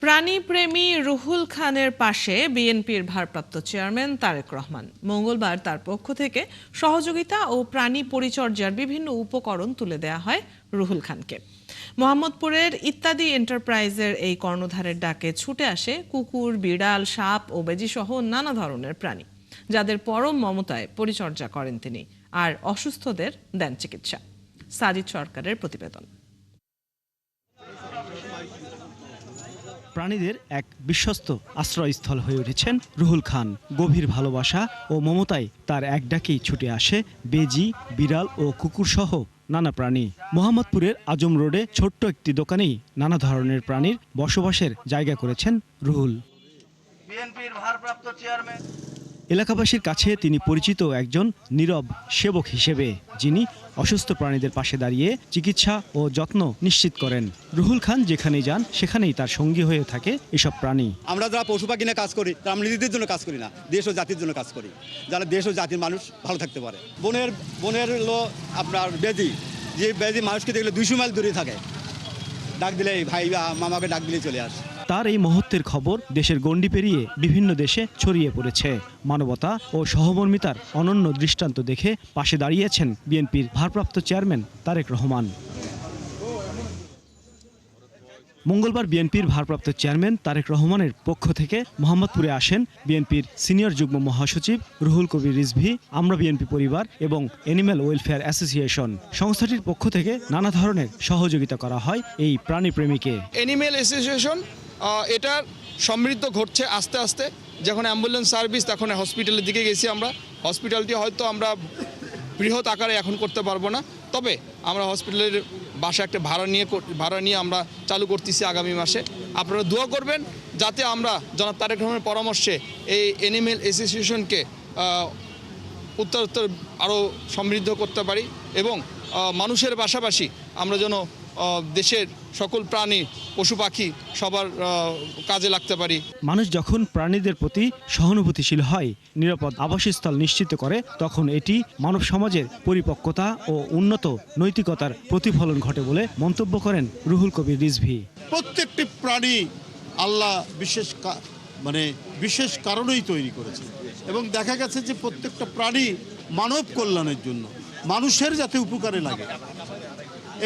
প্রাণীপ্রেমী রুহুল খানের পাশে বিএনপির ভারপ্রাপ্ত চেয়ারম্যান তারেক রহমান মঙ্গলবার তার পক্ষ থেকে সহযোগিতা ও প্রাণী পরিচর্যার বিভিন্ন উপকরণ তুলে দেয়া হয় রুহুল খানকে। মোহাম্মদপুরের ইত্যাদি এন্টারপ্রাইজের এই কর্ণধারের ডাকে ছুটে আসে কুকুর, বিড়াল, সাপ ও বেজিসহ নানা ধরনের প্রাণী, যাদের পরম মমতায় পরিচর্যা করেন তিনি, আর অসুস্থদের দেন চিকিৎসা। সাজিদ সরকারের প্রতিবেদন। প্রাণীদের এক বিশ্বস্ত আশ্রয়স্থল হয়ে উঠেছেন রুহুল খান। গভীর ভালোবাসা ও মমতায় তার এক ডাকেই ছুটে আসে বেজি, বিড়াল ও কুকুর সহ নানা প্রাণী। মোহাম্মদপুরের আজম রোডে ছোট্ট একটি দোকানেই নানা ধরনের প্রাণীর বসবাসের জায়গা করেছেন রুহুল। বিএনপির ভারপ্রাপ্ত চেয়ারম্যান এলাকাবাসীর কাছে তিনি পরিচিত একজন নীরব সেবক হিসেবে, যিনি অসুস্থ প্রাণীদের পাশে দাঁড়িয়ে চিকিৎসা ও যত্ন নিশ্চিত করেন। রুহুল খান যেখানেই যান সেখানেই তার সঙ্গী হয়ে থাকে এসব প্রাণী। আমরা যারা পশু পাখি নিয়ে কাজ করি তারা আমরা নিজেদের জন্য কাজ করি না, দেশ ও জাতির জন্য কাজ করি, যারা দেশ ও জাতির মানুষ ভালো থাকতে পারে। বনের হলো আপনার বেজি, যে বেজি মানুষকে দেখলে 200 মাইল দূরে থাকে, ডাক দিলে ভাই বা মামাকে ডাক দিলে চলে আসে। তার এই মহত্বের খবর দেশের গণ্ডি পেরিয়ে বিভিন্ন দেশে ছড়িয়ে পড়েছে। মানবতা ও সহমর্মিতার অনন্য দৃষ্টান্ত দেখে পাশে দাঁড়িয়েছেন বিএনপির ভারপ্রাপ্ত চেয়ারম্যান তারেক রহমান। মঙ্গলবার বিএনপির ভারপ্রাপ্ত চেয়ারম্যান তারেক রহমানের পক্ষ থেকে মোহাম্মদপুরে আসেন বিএনপির সিনিয়র যুগ্ম মহাসচিব রুহুল কবির রিজভী, আমরা বিএনপি পরিবার এবং অ্যানিম্যাল ওয়েলফেয়ার অ্যাসোসিয়েশন সংস্থাটির পক্ষ থেকে নানা ধরনের সহযোগিতা করা হয় এই প্রাণীপ্রেমীকে। অ্যানিম্যাল অ্যাসোসিয়েশন এটার সমৃদ্ধ ঘটছে আস্তে আস্তে। যখন অ্যাম্বুলেন্স সার্ভিস, তখন হসপিটালের দিকে গেছি আমরা। হসপিটালটি হয়তো আমরা বৃহৎ আকারে এখন করতে পারবো না, তবে আমরা হসপিটালের বাসা একটা ভাড়া নিয়ে আমরা চালু করতেছি আগামী মাসে। আপনারা দোয়া করবেন যাতে আমরা জনাব তারেক রহমানের পরামর্শে এই অ্যানিম্যাল অ্যাসোসিয়েশনকে উত্তরোত্তর আরও সমৃদ্ধ করতে পারি এবং মানুষের পাশাপাশি আমরা যেন দেশের সকল প্রাণী, পশু পাখি সবার কাজে লাগতে পারি। মানুষ যখন প্রাণীদের প্রতি সহানুভূতিশীল হয়, নিরাপদ আবাসস্থল নিশ্চিত করে, তখন এটি মানব সমাজের পরিপক্কতা ও উন্নত নৈতিকতার প্রতিফলন ঘটে বলে মন্তব্য করেন রুহুল কবির রিজভী। প্রত্যেকটি প্রাণী আল্লাহ বিশেষ কারণেই তৈরি করেছে এবং দেখা গেছে যে প্রত্যেকটা প্রাণী মানব কল্যাণের জন্য, মানুষের যাতে উপকারে লাগে,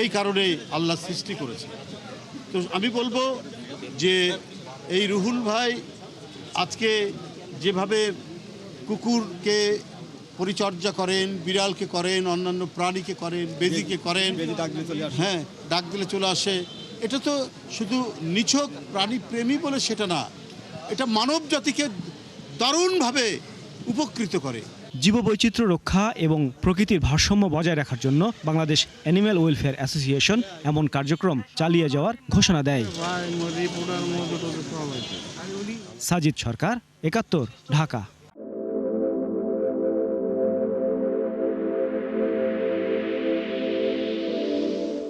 এই কারণেই আল্লাহ সৃষ্টি করেছে। তো আমি বলবো যে এই রুহুল ভাই আজকে যেভাবে কুকুরকে পরিচর্যা করেন, বিড়ালকে করেন, অন্যান্য প্রাণীকে করেন, বেজিকে করেন, হ্যাঁ ডাক দিলে চলে আসে, এটা তো শুধু নিছক প্রাণী প্রেমী বলে সেটা না, এটা মানব জাতিকে দারুণভাবে উপকৃত করে। জীববৈচিত্র্য রক্ষা এবং প্রকৃতির ভারসাম্য বজায় রাখার জন্য বাংলাদেশ অ্যানিম্যাল ওয়েলফেয়ার অ্যাসোসিয়েশন এমন কার্যক্রম চালিয়ে যাওয়ার ঘোষণা দেয়। সাজিদ সরকার, ৭১, ঢাকা।